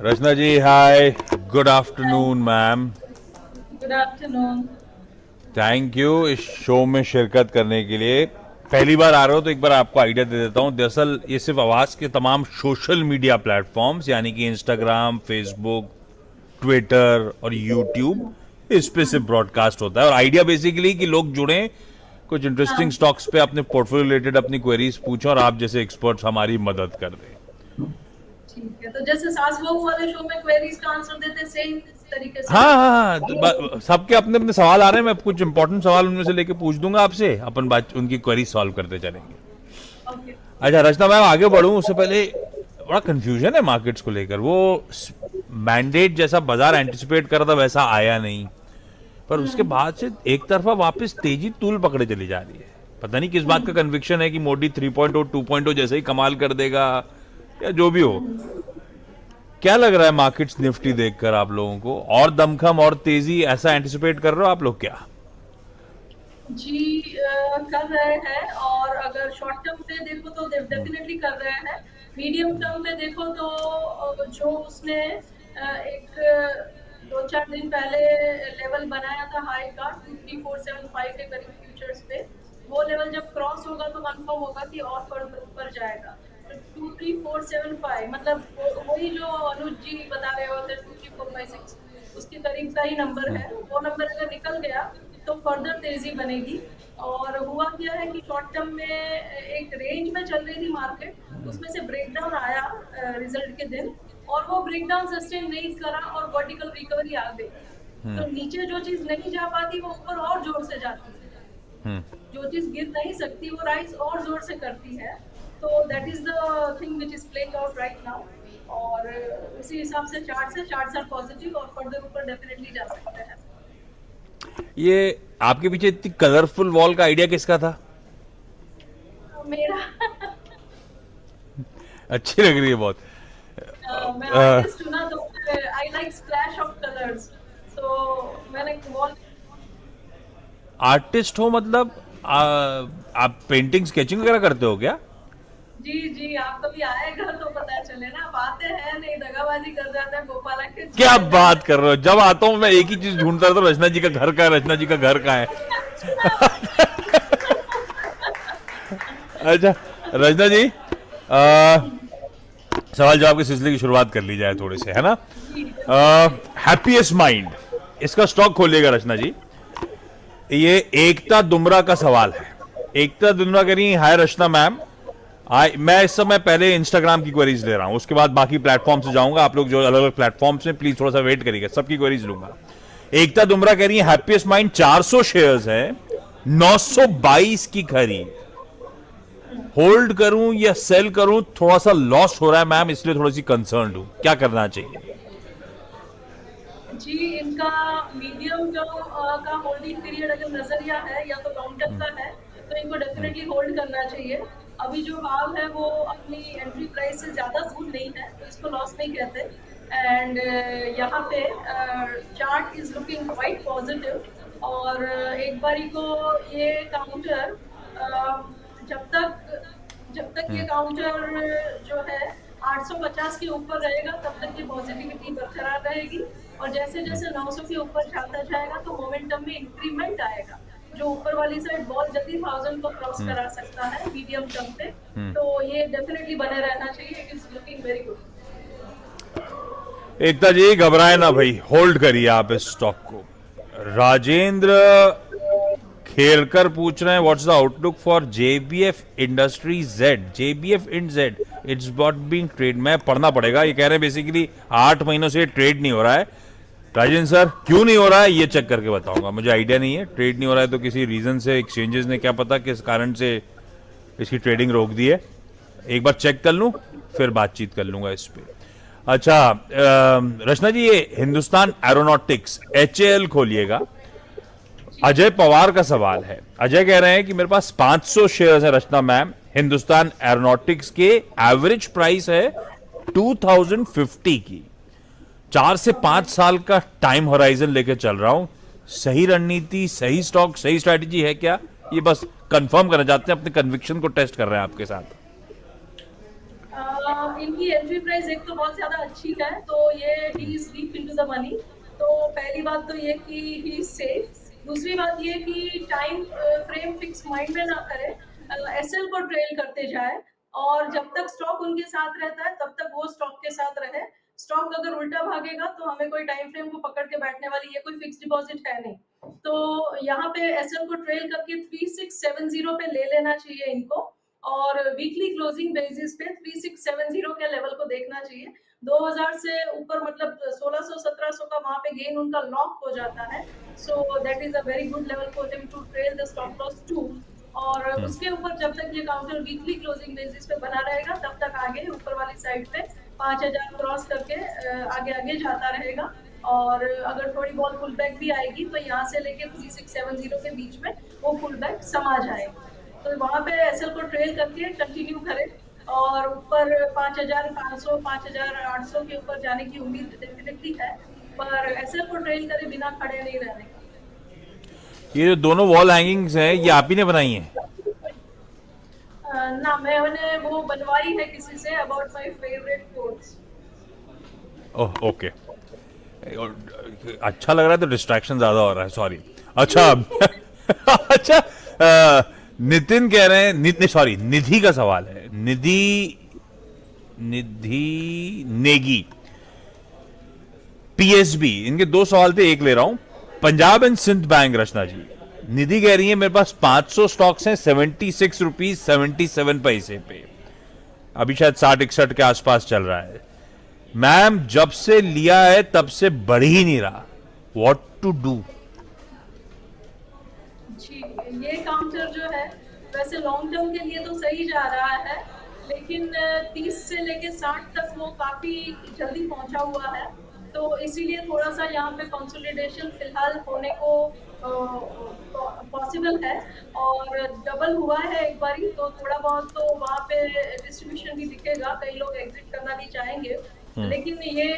Rachna ji hi, good afternoon ma'am. Good afternoon. Thank you इस show में शिरकत करने के लिए। पहली बार आ रहे हो तो एक बार आपको आइडिया दे देता हूँ। दरअसल ये सिर्फ आवाज के तमाम सोशल मीडिया प्लेटफॉर्म्स यानी कि इंस्टाग्राम, फेसबुक, ट्विटर और यूट्यूब, इस पे सिर्फ ब्रॉडकास्ट होता है। और आइडिया बेसिकली कि लोग जुड़ें, कुछ इंटरेस्टिंग हाँ स्टॉक्स पे अपने पोर्टफोलियो रिलेटेड अपनी क्वेरीज पूछें और आप जैसे एक्सपर्ट्स हमारी मदद कर दें। ठीक है, तो जैसे सास बहू वाले शो में क्वेरीज का आंसर देते सेम तरीके से हाँ ना। हाँ हाँ, तो सबके अपने अपने सवाल आ रहे हैं। मैं कुछ इंपॉर्टेंट सवाल उनमें से लेके पूछ दूंगा आपसे, अपन बात उनकी क्वेरी सॉल्व करते चलेंगे। ओके। अच्छा रचना मैम, आगे बढ़ूं उससे पहले बड़ा कंफ्यूजन है मार्केट्स को लेकर। वो मैंडेट जैसा बाजार एंटिसिपेट कर रहा था वैसा आया नहीं, पर उसके बाद से एक तरफा वापस तेजी तूल पकड़े चली जा रही है। पता नहीं किस बात का कन्विक्शन है कि मोदी 3.0 2.0 जैसे ही कमाल कर देगा या जो भी हो। क्या लग रहा है मार्केट्स निफ्टी देखकर आप लोगों को? और दमखम और तेजी ऐसा एंटिसिपेट कर रहे हो आप लोग क्या? जी कर रहे हैं, और अगर शॉर्ट टर्म पे देखो तो डेफिनेटली कर रहे हैं। मीडियम टर्म पे देखो तो जो उसने एक 2-4 दिन पहले लेवल बनाया था हाई का 23475 के करीब फ्यूचर्स पे, वो लेवल जब क्रॉस होगा तो कंफर्म होगा कि और फर्दर ऊपर जाएगा। तो 23475 मतलब वही जो अनुज जी बता रहे होते 23456 उसके करीब का ही नंबर है। वो नंबर अगर निकल गया तो फर्दर तेजी बनेगी। और हुआ क्या है कि शॉर्ट टर्म में एक रेंज में चल रही थी मार्केट, उसमें से ब्रेकडाउन आया रिजल्ट के दिन, और वो ब्रेकडाउन सस्टेन नहीं करा और वर्टिकल रिकवरी आ गई। तो नीचे जो चीज नहीं जा पाती वो ऊपर और जोर से जाती है, जो चीज गिर नहीं सकती वो राइज और जोर से करती है। तो that is the thing which is playing out right now. और उसी हिसाब से चार्ट्स आर पॉजिटिव और फर्दर ऊपर डेफिनेटली जा सकते हैं। ये आपके पीछे इतनी कलरफुल वॉल का आइडिया किसका था? मेरा अच्छी लग रही है बहुत। मैं अ, आर्टिस्ट हूँ ना, तो I like splash of colours. तो मैंने वॉल। आर्टिस्ट हो मतलब आप पेंटिंग स्केचिंग वगैरह करते हो क्या? जी जी, आप कभी आएगा तो पता चले ना। आप आते हैं नहीं, दगाबाजी कर जाते हैं, गोपाला के क्या चले जाते बात कर रहे हो? जब आता हूं मैं एक ही चीज ढूंढता रहता हूँ, रचना जी का घर का है, रचना जी का घर का है। अच्छा रचना जी, सवाल जवाब के सिलसिले की शुरुआत कर ली जाए थोड़े से, है ना? जी बिल्कुल। हैप्पीएस्ट माइंड, इसका स्टॉक खोलिएगा रचना जी। ये एकता दुमरा का सवाल है। एकता दुमरा कह रही है, हाय रचना मैम, मैं इस समय पहले इंस्टाग्राम की क्वेरीज ले रहा हूं, उसके बाद बाकी प्लेटफॉर्म से जाऊंगा। आप लोग जो अलग अलग प्लेटफॉर्म्स में प्लीज थोड़ा सा वेट करिएगा, सबकी क्वेरीज लूंगा। एकता दुमरा कह रही है, हैप्पीएस्ट माइंड 400 शेयर्स है, 922 की खरीद, होल्ड करूं या सेल करूं? थोड़ा सा लॉस हो रहा है मैम, इसलिए थोड़ी सी कंसर्न हूं, क्या करना चाहिए? जी, इनका मीडियम टर्म का होल्डिंग पीरियड अगर नजरिया है या तो लॉन्ग टर्म का है, तो इनको डेफिनेटली होल्ड करना चाहिए। अभी जो भाव है वो अपनी एंट्री प्राइस से ज्यादा दूर नहीं है, तो इसको लॉस नहीं कहते। एंड यहाँ पे chart is looking quite positive. और एक बारी को ये काउंटर जब तक ये काउंटर जो है 850 के ऊपर रहेगा तब तक ये पॉजिटिविटी बरकरार रहेगी। और जैसे जैसे 900 के ऊपर जाता जाएगा तो मोमेंटम में इंक्रीमेंट आएगा, जो ऊपर वाली साइड बहुत जल्दी 1000 को क्रॉस करा सकता है मीडियम टर्म पे। तो ये डेफिनेटली बने रहना चाहिए, it is looking very good. Ekta ji घबराए ना भाई, होल्ड करिए आप इस स्टॉक को। राजेंद्र खेरकर पूछ रहे हैं, what's the outlook for JBF industry Z, JBF ind Z, it's not being trade. मैं पढ़ना पड़ेगा, ये कह रहे हैं बेसिकली 8 महीनों से ट्रेड नहीं हो रहा है। राजेंद्र सर क्यों नहीं हो रहा है ये चेक करके बताऊंगा, मुझे आइडिया नहीं है। ट्रेड नहीं हो रहा है तो किसी रीजन से एक्सचेंजेस ने क्या पता किस कारण से इसकी ट्रेडिंग रोक दी है। एक बार चेक कर लूं फिर बातचीत कर लूंगा इस पे। अच्छा रचना जी, ये हिंदुस्तान एरोनॉटिक्स एचएएल खोलिएगा। अजय पवार का सवाल है। अजय कह रहे हैं कि मेरे पास 500 शेयर्स है रचना मैम, हिंदुस्तान एरोनॉटिक्स के एवरेज प्राइस है 2050 की, 4 से 5 साल का टाइम होराइजन लेके चल रहा हूं। सही रणनीति, सही स्टॉक, सही स्ट्रैटेजी है क्या? ये बस कंफर्म करना चाहते हैं, अपने कन्विक्शन को टेस्ट कर रहे हैं आपके साथ। इनकी एंट्री प्राइस एक तो बहुत ज़्यादा अच्छी है, तो ये he is deep into the money. तो पहली बात तो ये कि ही इज़ सेफ। दूसरी बात ये कि टाइम फ्रेम फिक्स माइंड में ना करें, एसएल को ट्रेल करते जाए और जब तक स्टॉक उनके साथ रहता है तब तक वो स्टॉक के साथ रहे। स्टॉक अगर उल्टा भागेगा तो हमें कोई टाइम फ्रेम को पकड़ के बैठने वाली ये कोई फिक्स डिपॉजिट है नहीं। तो यहाँ पे एसएल को ट्रेल करके 3670 पे ले लेना चाहिए इनको और वीकली क्लोजिंग बेसिस पे 3670 के लेवल को देखना चाहिए। 2000 से ऊपर मतलब 1600-1700 का वहाँ पे गेन उनका लॉक हो जाता है। So that is a very good level for him to trail the stop loss too. और उसके ऊपर जब तक ये काउंटर वीकली क्लोजिंग बेसिस पे बना रहेगा तब तक आगे ऊपर वाली साइड पे 5000 क्रॉस करके आगे आगे जाता रहेगा। और अगर थोड़ी बहुत पुल बैक भी आएगी तो यहाँ से लेके 3670 के बीच में वो पुल बैक समा जाएगी। तो वहाँ पे एसएल को ट्रेल करके कंटिन्यू करें और ऊपर 5500 5800 के ऊपर जाने की उम्मीद डेफिनेटली है, पर एसएल को ट्रेल करे बिना खड़े नहीं रहने। ये जो दोनों वॉल हैंगिंग्स हैं ये आप ही ने बनाई हैं? ना, मैंने वो बनवाई है किसी से, about my favourite quotes. Oh okay. अच्छा लग रहा है तो डिस्ट्रैक्शन ज्यादा हो रहा है, सॉरी। अच्छा अच्छा, नितिन कह रहे हैं, सॉरी, निधि का सवाल है। निधि निधि नेगी, पीएसबी, इनके दो सवाल थे, एक ले रहा हूं। पंजाब एंड सिंध बैंक, रचना जी। निधि कह रही है मेरे पास 500 स्टॉक्स हैं 76 रुपीज 77 पैसे पे, अभी शायद 60-61 के आसपास चल रहा है। मैम जब से लिया है तब से बढ़ ही नहीं रहा, व्हाट टू डू? जी, ये काउंटर जो है वैसे लॉन्ग टर्म के लिए तो सही जा रहा है, लेकिन 30 से लेके 60 तक वो काफी जल्दी पहुंचा हुआ है। तो इसीलिए थोड़ा सा यहाँ पे कंसोलिडेशन फिलहाल होने को पॉसिबल है। और डबल हुआ है एक बारी, तो थोड़ा बहुत तो वहाँ पे डिस्ट्रीब्यूशन भी दिखेगा, कई लोग एग्जिट करना भी चाहेंगे। लेकिन ये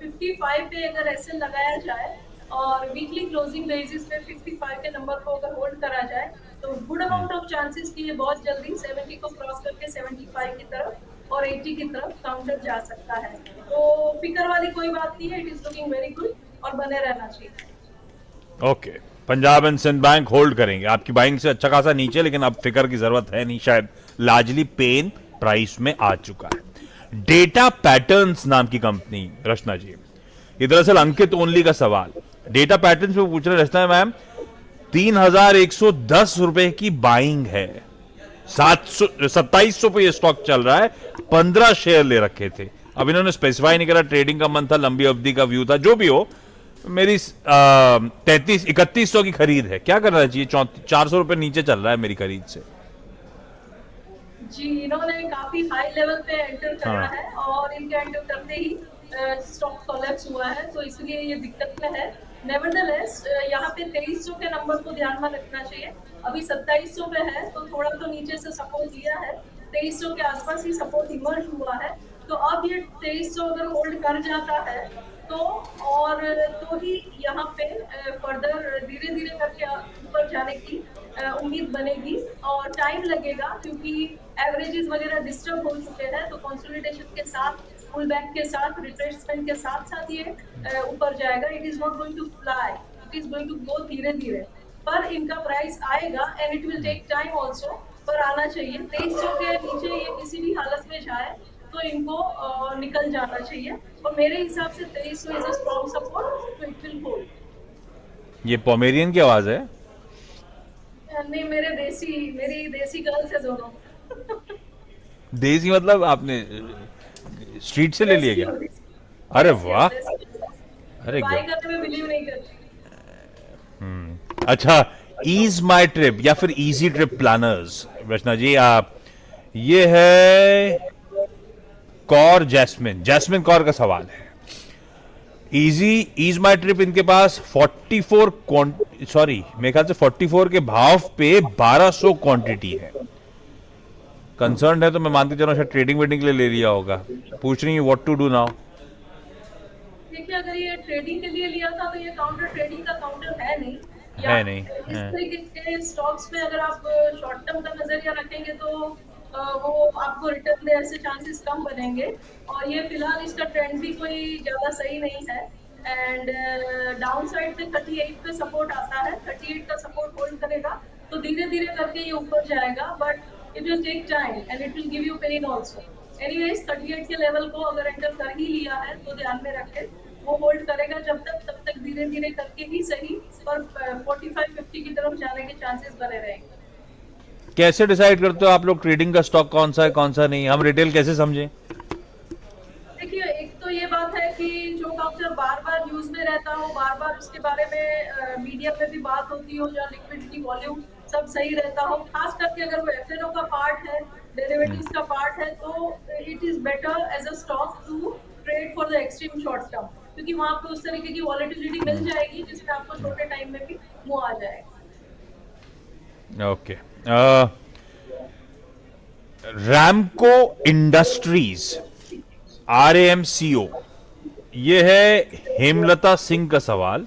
55 पे अगर ऐसे लगाया जाए और वीकली क्लोजिंग बेसिस पे 55 के नंबर को अगर होल्ड करा जाए तो गुड अमाउंट ऑफ चांसेस कि ये बहुत जल्दी 70 को क्रॉस करके 75 की तरफ और 80 की तरफ काउंटर जा सकता है। तो फिक्र वाली कोई बात नहीं है, it is looking very good और बने रहना चाहिए। Okay, Punjab and Sindh bank hold करेंगे। आपकी बाइंग से अच्छा खासा नीचे, लेकिन अब फिकर की जरूरत है नहीं, शायद लार्जली पेन प्राइस में आ चुका है। डेटा पैटर्न्स नाम की कंपनी, रचना जी, ये दरअसल अंकित ओनली का सवाल। डेटा पैटर्न्स पे पूछ रहे हैं रचना मैम, 3110 रुपए की बाइंग है, 2700 पे ये स्टॉक चल रहा है, 15 शेयर ले रखे थे। अब इन्होंने स्पेसिफाई नहीं करा, ट्रेडिंग का मन था, लंबी अवधि का व्यू था, जो भी हो। मेरी 3100 की खरीद है, क्या करना चाहिए? 400 रुपए नीचे चल रहा है मेरी खरीद से। जी, इन्होंने काफी हाई लेवल पे एंटर करा है और इनके एंटर करते ही स्टॉक कोलैप्स हुआ है, तो इसलिए ये दिक्कत में है। नेवरदलेस यहाँ पे 2300 के नंबर को ध्यान में रखना चाहिए। अभी 2700 पे है, तो थोड़ा तो नीचे से सपोर्ट लिया है, 2300 के आसपास ही सपोर्ट इमर्ज हुआ है। तो अब ये 2300 अगर होल्ड कर जाता है तो और तो ही यहाँ पे फर्दर धीरे धीरे करके ऊपर जाने की उम्मीद बनेगी और टाइम लगेगा, क्योंकि एवरेजेस वगैरह डिस्टर्ब हो चुके हैं। तो कंसोलिडेशन के साथ, पुल बैक के साथ, रिट्रेसमेंट के साथ साथ ये ऊपर जाएगा। It is not going to fly, it is going to go धीरे धीरे, पर इनका प्राइस आएगा and it will take time also, पर आना चाहिए। 2300 के नीचे ये किसी भी हालत में जाए तो इनको निकल जाना चाहिए और मेरे हिसाब से 2300 इज अ स्ट्रॉन्ग सपोर्ट, तो इट विल होल्ड। ये पोमेरियन की आवाज है? नहीं, मेरी देसी गर्ल्स है दोनों। देसी मतलब आपने स्ट्रीट से ले लिया क्या? अरे वाह, अरे बाय गुड। करने में बिलीव नहीं करती। अच्छा, ईज माई ट्रिप या फिर इजी ट्रिप प्लानर्स, रचना जी, आप, ये है कौर जैस्मिन कौर का सवाल है। ईज माई ट्रिप, इनके पास 44 मेरे ख्याल से 44 के भाव पे 1200 क्वांटिटी है। कंसर्न है तो मैं मानती चलो शायद ट्रेडिंग वेडिंग के लिए ले लिया होगा। पूछ रही हूँ व्हाट टू डू नाउ। देखिए, अगर ये ट्रेडिंग के लिए लिया था तो ये काउंटर ट्रेडिंग का काउंटर है नहीं। है नहीं, इस तरीके के स्टॉक्स में अगर आप शॉर्ट टर्म का नजरिया रखेंगे तो वो आपको रिटर्न देने से चांसेस कम बनेंगे। और ये फिलहाल इसका ट्रेंड भी कोई ज़्यादा सही नहीं है। एंड डाउन साइड पे 38 पे सपोर्ट आता है, 38 का सपोर्ट होल्ड करेगा तो धीरे धीरे करके ये ऊपर जाएगा, but it will take time and it will give you pain also. Anyways 38 के लेवल को अगर एंटर कर ही लिया है तो ध्यान में रखें, वो होल्ड करेगा जब तक, तब तक धीरे धीरे करके ही सही, पर 45-50 की तरफ जाने के चांसेस बने रहेंगे। कैसे डिसाइड करते हो आप लोग ट्रेडिंग का स्टॉक कौन सा है कौन सा नहीं? हम रिटेल कैसे समझें? देखिए, एक तो ये बात है कि जो काउंटर बार-बार न्यूज़ में रहता हो, बार-बार उसके बारे में मीडिया में भी बात होती हो, जहाँ लिक्विडिटी वॉल्यूम सब सही रहता हो, खास करके अगर वो एफएनओ का पार्ट है, डेरिवेटिव्स का पार्ट है, तो it is better as a stock to trade for the extreme short term, क्योंकि वहाँ पे उस तरीके की वॉलेटिलिटी मिल जाएगी जिसमें आपको छोटे टाइम में भी मुँह आ जाएगा। ओके। रैमको इंडस्ट्रीज, RAMCO, ये है हेमलता सिंह का सवाल।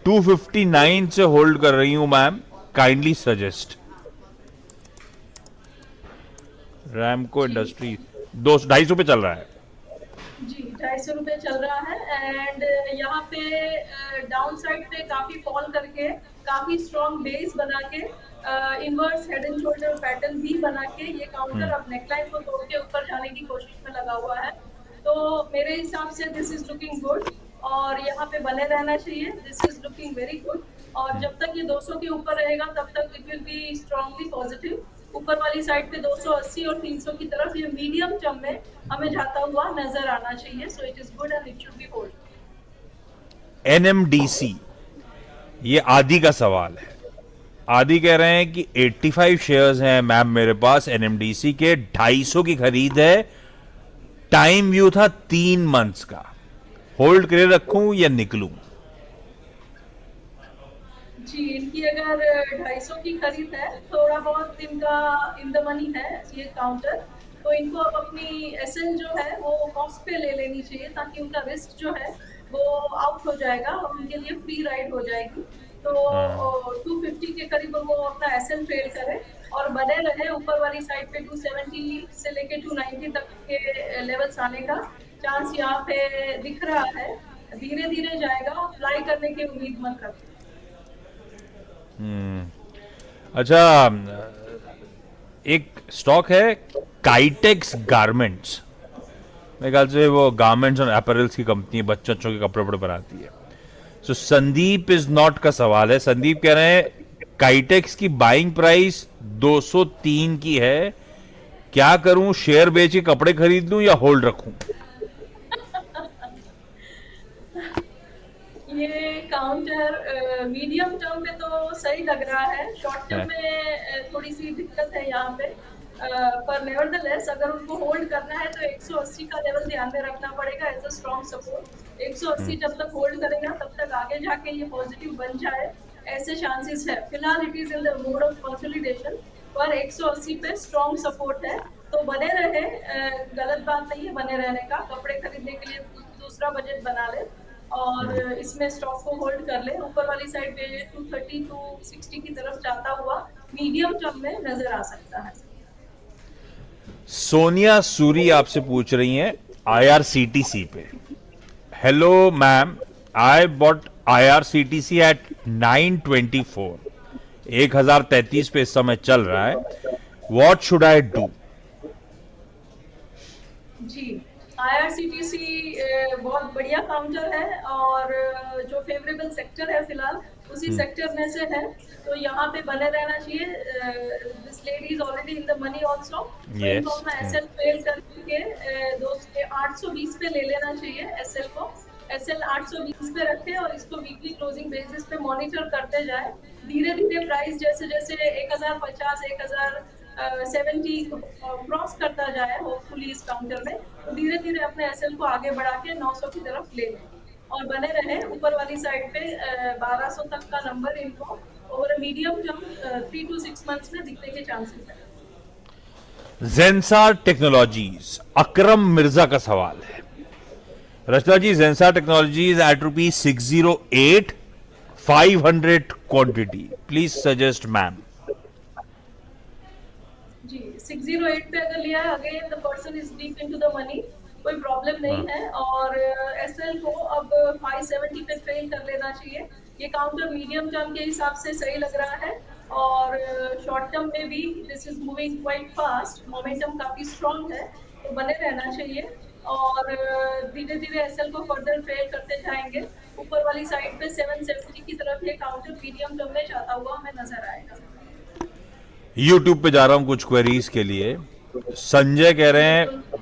259 से होल्ड कर रही हूं मैम, काइंडली सजेस्ट। रैमको जी। इंडस्ट्रीज 200-250 पे चल रहा है। जी, 250 रुपए चल रहा है एंड यहाँ पे डाउन साइड पे काफी फॉल करके, काफी स्ट्रॉन्ग बेस बना के, inverse head and shoulder pattern भी बना के ये काउंटर अब नेकलाइन को तोड़ के ऊपर जाने की कोशिश में लगा हुआ है। तो मेरे हिसाब से दिस इज लुकिंग गुड और यहाँ पे बने रहना चाहिए। This is looking very good और जब तक ये 200 के ऊपर रहेगा तब तक it will be strongly positive. ऊपर वाली साइड पे 280 और 300 की तरफ ये मीडियम टर्म में हमें जाता हुआ नजर आना चाहिए। So it is good and it should be hold. NMDC, ये आदि का सवाल है। आदि कह रहे हैं कि 85 शेयर्स हैं मैम मेरे पास NMDC के, 250 की खरीद है, टाइम व्यू था 3 मंथ्स का, होल्ड करे रखूं या निकलूं? जी, इनकी अगर 250 की खरीद है, थोड़ा बहुत इनका इन द मनी है ये काउंटर, तो इनको अब अपनी एसएल जो है वो कॉस्ट पे ले लेनी चाहिए ताकि उनका रिस्क जो है वो आउट हो जाएगा और उनके लिए फ्री राइड हो जाएगी। तो 250 के करीब वो अपना एसएल ट्रेड करे और बने रहे ऊपर वाली साइड पे 270 से लेके 290 तक के लेवल्स आने का चांस यहाँ पे दिख रहा है। धीरे धीरे जाएगा, फ्लाई करने की उम्मीद मत रखें। अच्छा, एक स्टॉक है काइटेक्स गारमेंट्स, मेरे ख्याल से वो गारमेंट्स और अपैरल्स की कंपनी है, बच्चों के कपड़े वपड़े बनाती है। सो संदीप इज नॉट का सवाल है। संदीप कह रहे हैं काइटेक्स की बाइंग प्राइस 203 की है, क्या करूं? शेयर बेच के कपड़े खरीद लूं या होल्ड रखूं? ये काउंटर मीडियम टर्म पे तो सही लग रहा है, शॉर्ट टर्म में थोड़ी सी दिक्कत है यहाँ पे। पर नेवरदलेस अगर उनको होल्ड करना है तो 180 का लेवल ध्यान में रखना पड़ेगा एज अ स्ट्रॉन्ग सपोर्ट। 180 जब तक होल्ड करेगा तब तक आगे जाके ये पॉजिटिव बन जाए ऐसे चांसेस है। फिलहाल it is in the mode of consolidation, पर 180 पे स्ट्रॉन्ग सपोर्ट है तो बने रहे। गलत बात नहीं है बने रहने का, कपड़े खरीदने के लिए दूसरा बजट बना ले और इसमें स्टॉक को होल्ड कर ले। ऊपर वाली साइड पे 230 260 की तरफ जाता हुआ मीडियम टर्म में नजर आ सकता है। सोनिया सूरी आपसे पूछ रही हैं IRCTC पे। Hello ma'am, I bought IRCTC at 924, 1033 पे इस समय चल रहा है, व्हाट शुड आई डू? जी, IRCTC बहुत बढ़िया काउंटर है और जो फेवरेबल सेक्टर है फिलहाल उसी सेक्टर में से है, तो यहाँ पे बने रहना चाहिए। This lady is already in the money also, तो इनको अपना एसएल फेल करके 820 पे ले लेना चाहिए एसएल को। एसएल 820 पे रखे और इसको वीकली क्लोजिंग बेसिस पे मॉनिटर करते जाए। धीरे धीरे प्राइस जैसे जैसे 1050 1070 क्रॉस करता जाए होपफुली इस काउंटर में, तो धीरे धीरे अपने एसएल को आगे बढ़ा के 900 की तरफ ले लें और बने रहे। ऊपर वाली साइड पे 1200 तक का नंबर इनको over medium term 3 to 6 months में दिखने के चांसेस है। जेंसार टेक्नोलॉजीज, अकरम मिर्जा का सवाल है। Rachna ji, Zensar technologies at ₹608, 500 quantity, please suggest ma'am. जी, 608 पे अगर लिया है, again the person is deep into the money, कोई प्रॉब्लम नहीं हाँ। है। और एसएल को अब 570 पे ट्रेल कर लेना चाहिए। ये काउंटर मीडियम टर्म के हिसाब से सही लग रहा है, और शॉर्ट टर्म में भी this is moving quite fast, momentum काफी स्ट्रांग है, तो बने रहना चाहिए। और धीरे धीरे एसएल को फर्दर ट्रेल करते जाएंगे। ऊपर वाली साइड पे 770 की तरफ ये काउंटर मीडियम टर्म में जाता हुआ हमें नजर आएगा। यूट्यूब पे जा रहा हूं कुछ क्वेरीज के लिए। संजय कह रहे हैं, बिल्कुल।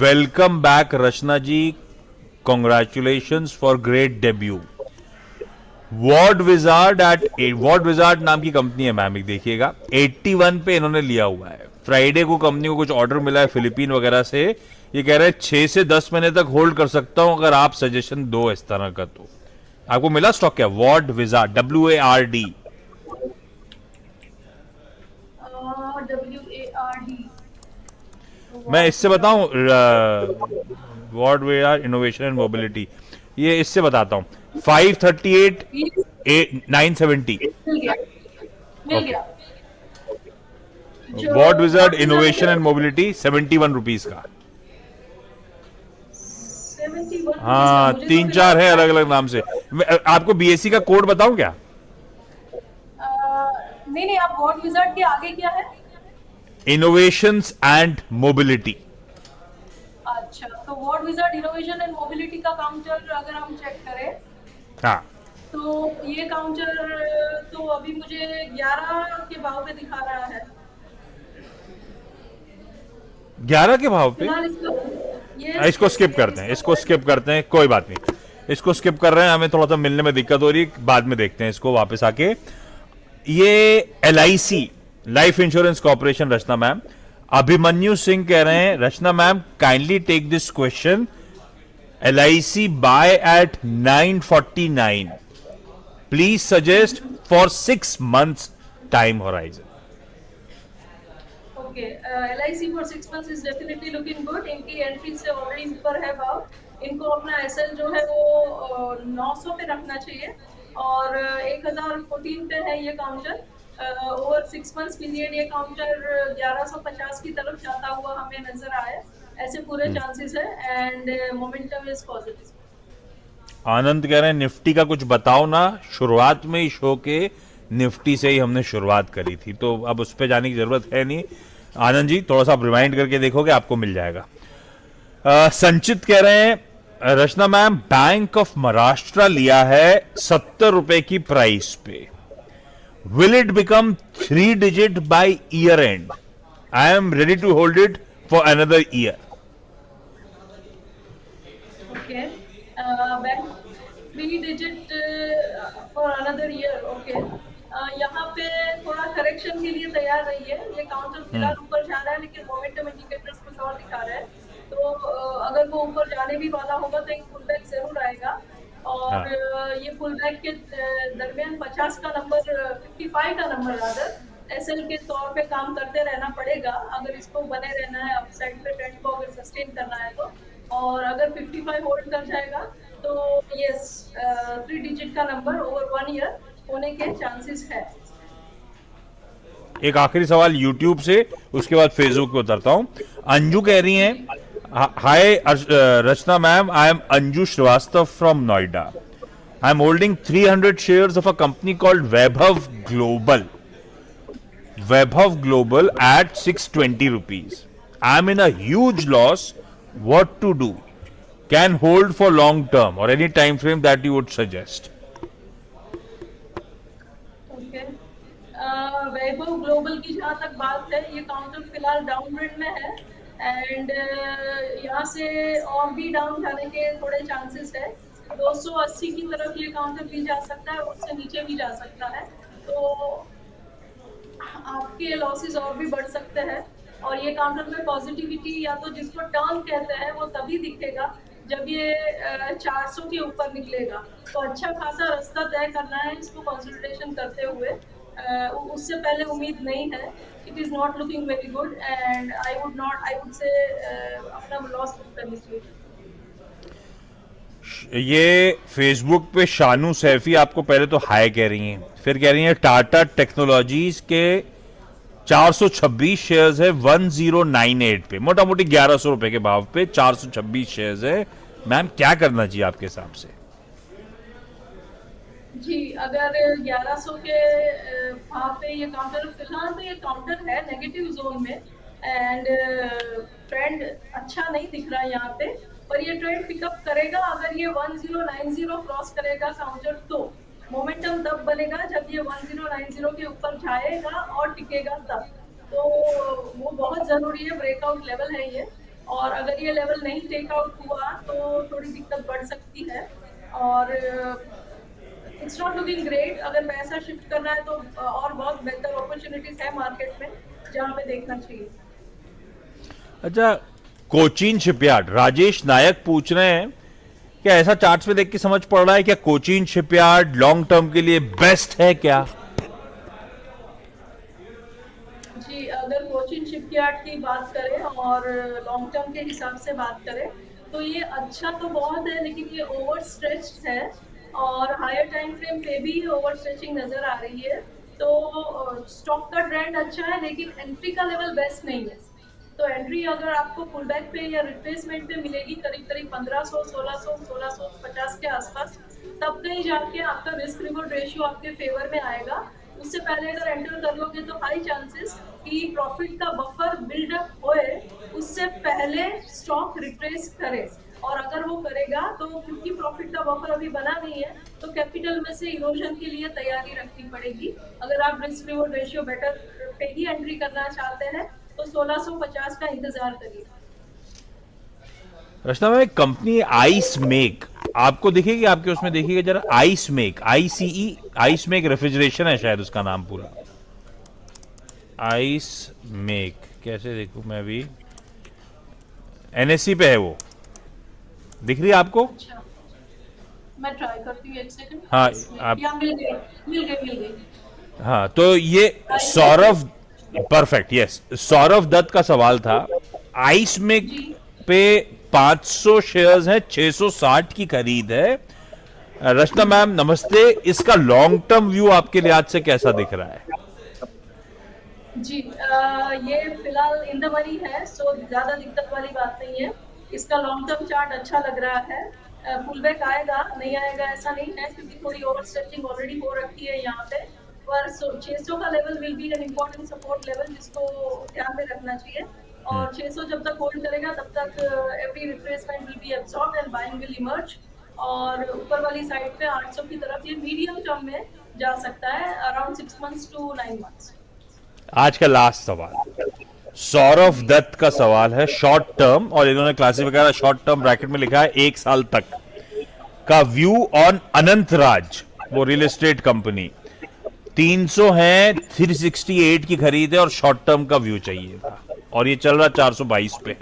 Welcome back Rachna ji, congratulations for great debut. Ward Wizard नाम की कंपनी है मैम, एक देखिएगा 81 पे इन्होंने लिया हुआ है। फ्राइडे को कंपनी को कुछ ऑर्डर मिला है फिलीपीन वगैरह से। ये कह रहे हैं 6 से 10 महीने तक होल्ड कर सकता हूं अगर आप सजेशन दो इस तरह का। तो आपको मिला स्टॉक क्या? Ward Wizard, WARD। WARD। मैं इससे बताऊं, Ward Wizard innovation and mobility, ये इससे बताता हूं। 538 970। मिल गया, मिल ओके। गया। जो Ward Wizard Word innovation Wizard and mobility 71 rupees का। 71 हाँ, मुझे तो 3-4 है अलग अलग नाम से। आपको BSE का कोड बताऊं क्या? नहीं नहीं, आप वर्ड विजार्ड के आगे क्या है? Innovations and mobility. अच्छा, तो word wizard innovation and mobility का काउंटर अगर हम चेक करें, हाँ, तो ये काउंटर तो अभी मुझे 11 के भाव पे दिखा रहा है 11 के भाव पे। फिलहाल। इसको इसको स्किप करते हैं, इसको स्किप करते हैं, कोई बात नहीं। इसको स्किप कर रहे हैं, हमें थोड़ा सा मिलने में दिक्कत हो रही है, बाद में देखते हैं इसको वापस आके। ये LIC life insurance corporation, Rachna ma'am. Abhimanyu Singh कह रहे हैं, Rachna ma'am kindly take this question, LIC buy at 949, please suggest for 6 months time horizon. Okay, LIC for 6 months is definitely looking good. इनकी एंट्री से ऑलरेडी ऊपर है भाव। इनको अपना एसएल जो है वो 900 पे रखना चाहिए, और 1014 पे है ये काउंटर। ओवर 6 मंथ्स पीरियड ये काउंटर 1150 की तरफ जाता हुआ हमें नजर आया, ऐसे पूरे चांसेस है, एंड मोमेंटम इज पॉजिटिव। आनंद कह रहे हैं, निफ्टी का कुछ बताओ ना, शुरुआत में ही शो के निफ्टी से ही हमने शुरुआत करी थी, तो अब उस पर जाने की जरूरत है नहीं। आनंद जी थोड़ा सा आप रिवाइंड करके देखोगे, आपको मिल जाएगा। संचित कह रहे हैं, Rachna ma'am bank of Maharashtra लिया है 70 रुपए की प्राइस पे, will it become 3 digit by year end? I am ready to hold it for another year. Okay, bank 3 digit for another year. Okay, यहाँ पे थोड़ा करेक्शन के लिए तैयार रही है। ये काउंटर फिलहाल ऊपर जा रहा है, लेकिन मोमेंटम इंडिकेटर्स कुछ और दिखा रहे हैं, तो अगर वो ऊपर जाने भी वाला होगा तो एक पुल बैक जरूर आएगा। और हाँ। ये पुल बैक के दरमियान 50 का नंबर, 55 का नंबर रादर एसएल के तौर पे काम करते रहना पड़ेगा, अगर इसको बने रहना है, अपसाइड पे ट्रेंड को अगर सस्टेन करना है तो। और अगर 55 होल्ड कर जाएगा तो यस, 3 डिजिट का नंबर ओवर 1 ईयर होने के चांसेस है। एक आखिरी सवाल यूट्यूब से, उसके बाद फेसबुक पे उतरता हूं। अंजू कह रही हैं, hi Rachna ma'am, I am Anju Srivastava from Noida, I am holding 300 shares of a company called Vaibhav global at 620 rupees. I am in a huge loss, what to do? Can hold for long term or any time frame that you would suggest? Okay, Vaibhav global की जहाँ तक बात है, ये counter फिलहाल down trend में है, and यहाँ से और भी डाउन जाने के थोड़े चांसेस है। 280 की तरफ ये काउंटर भी जा सकता है, उससे नीचे भी जा सकता है, तो आपके लॉसेस और भी बढ़ सकते हैं। और ये काउंटर में पॉजिटिविटी, या तो जिसको टर्न कहते हैं, वो तभी दिखेगा जब ये 400 के ऊपर निकलेगा, तो अच्छा खासा रास्ता तय करना है इसको कंसोलिडेशन करते हुए। उससे पहले उम्मीद नहीं है। It is not looking very good, and I would say अपना लॉस बुक करनी चाहिए। ये फेसबुक पे शानू सैफी आपको पहले तो हाय कह रही हैं, फिर कह रही हैं टाटा टेक्नोलॉजीज के 426 शेयर्स है 1098 पे, मोटा मोटी 1100 रुपए के भाव पे 426 शेयर्स है। मैम क्या करना चाहिए आपके हिसाब से? जी, अगर 1100 के भाव पे ये काउंटर, फिलहाल तो ये काउंटर है नेगेटिव जोन में एंड ट्रेंड अच्छा नहीं दिख रहा है यहाँ पे, पर ये ट्रेंड पिकअप करेगा अगर ये 1090 क्रॉस करेगा काउंटर, तो मोमेंटम तब बनेगा जब ये 1090 के ऊपर जाएगा और टिकेगा तब, तो वो बहुत ज़रूरी है, ब्रेकआउट लेवल है ये, और अगर ये लेवल नहीं टेकआउट हुआ तो थोड़ी दिक्कत बढ़ सकती है और इट्स नॉट लुकिंग ग्रेट। अगर पैसा शिफ्ट करना है तो और बहुत बेहतर अपॉर्चुनिटीज है मार्केट में जहाँ पे देखना चाहिए। अच्छा, कोचीन शिपयार्ड, राजेश नायक पूछ रहे हैं क्या ऐसा चार्ट्स में देख के समझ पड़ रहा है क्या कोचीन शिपयार्ड लॉन्ग टर्म के लिए बेस्ट है क्या? जी, अगर कोचिन शिपयार्ड की बात करें और लॉन्ग टर्म के हिसाब से बात करें तो ये अच्छा तो बहुत है, लेकिन ये ओवर स्ट्रेच्ड है और हायर टाइम फ्रेम पे भी ओवर स्ट्रेचिंग नजर आ रही है, तो स्टॉक का ट्रेंड अच्छा है लेकिन एंट्री का लेवल बेस्ट नहीं है। तो एंट्री अगर आपको पुल बैक पे या रिट्रेसमेंट पे मिलेगी करीब करीब 1500, 1600, 1650 के आसपास, तब कहीं जाके आपका रिस्क रिवॉर्ड रेशियो आपके फेवर में आएगा। उससे पहले अगर एंटर कर लोगे तो हाई चांसेस कि प्रॉफिट का बफर बिल्डअप होए उससे पहले स्टॉक रिट्रेस करे, और अगर वो करेगा तो क्योंकि प्रॉफिट का बफर अभी बना नहीं है तो कैपिटल में से इरोजन के लिए तैयारी रखनी पड़ेगी। अगर आप रिस्क रिवॉर्ड रेशियो बेटर पे ही एंट्री करना चाहते हैं तो 1650 का इंतजार करिए। रचना में कंपनी आइस मेक आपको दिखेगी, आपके उसमें देखिएगा जरा, ice make, ICE, ice make refrigeration है शायद उसका नाम पूरा, आइस मेक, कैसे देखूं मैं भी, NSE पे है वो, दिख रही है आपको? अच्छा, मैं ट्राई करती हूँ, एक सेकंड। हाँ आप, या मिल गई। हाँ तो ये सौरभ, परफेक्ट, यस, सौरभ दत्त का सवाल था। आइस मेक जी, पे 500 शेयर्स हैं, 660 की खरीद है। रचना मैम नमस्ते, इसका लॉन्ग टर्म व्यू आपके लिहाज से कैसा दिख रहा है? जी, ये फिलहाल इन द मनी है, सो ज्यादा दिक्कत वाली बात नहीं है। इसका लॉन्ग टर्म चार्ट अच्छा लग रहा है। पुल बैक आएगा नहीं आएगा ऐसा नहीं है, क्योंकि थोड़ी ओवर स्ट्रेचिंग ऑलरेडी हो रखी है यहाँ पे, पर 600 का level will be an important support level जिसको ध्यान में रखना चाहिए, और 600 जब तक होल्ड करेगा तब तक every retracement will be absorbed and buying will emerge, और ऊपर वाली साइड पे 800 की तरफ ये मीडियम टर्म में जा सकता है, अराउंड 6 मंथ्स टू 9 मंथ्स। आज का लास्ट सवाल सौरभ दत्त का सवाल है, शॉर्ट टर्म, और इन्होंने क्लासिफाई करा शॉर्ट टर्म ब्रैकेट में लिखा है 1 साल तक का व्यू ऑन अनंत राज, वो रियल एस्टेट कंपनी। 300 है, 368 की खरीद है और शॉर्ट टर्म का व्यू चाहिए था, और ये चल रहा 422 पे है।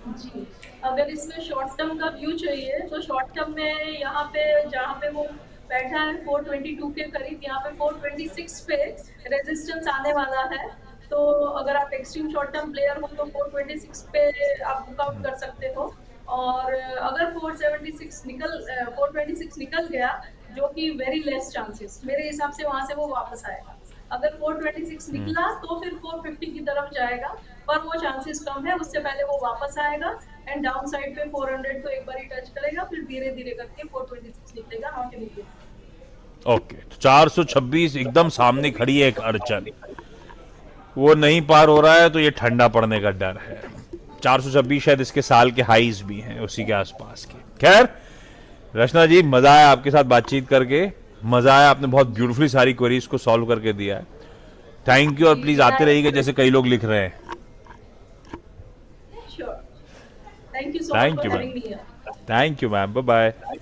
जी, अगर इसमें शॉर्ट टर्म का व्यू चाहिए तो शॉर्ट टर्म में यहाँ पे जहाँ पे वो बैठा है 422 के करीब, यहाँ पे 426 पे रेजिस्टेंस आने वाला है, तो अगर आप एक्सट्रीम शॉर्ट टर्म प्लेयर हो तो 426 पे आप बुकआउट कर सकते हो, और अगर 426 निकल गया, जो कि वेरी लेस चांसेस मेरे हिसाब से वहां से वो वापस आएगा। अगर 426 निकला तो फिर 450 की तरफ जाएगा, पर वो चांसेस कम है, उससे पहले वो वापस आएगा एंड डाउन साइड पे 400 को एक बार टच करेगा, फिर धीरे धीरे करके 426 निकलेगा, नॉट इमीडिएट। ओके, तो 426 एकदम सामने खड़ी है एक अड़चन, वो नहीं पार हो रहा है, तो ये ठंडा पड़ने का डर है। 426 शायद इसके साल के हाईज भी हैं उसी के आसपास के। खैर रचना जी, मजा आया आपके साथ बातचीत करके, मजा आया, आपने बहुत ब्यूटीफुली सारी क्वेरीज को सॉल्व करके दिया है। थैंक यू, और प्लीज आते रहिएगा जैसे कई लोग लिख रहे हैं। Sure. Thank you so much thank for you having ma'am, me here. Thank you ma'am, bye bye.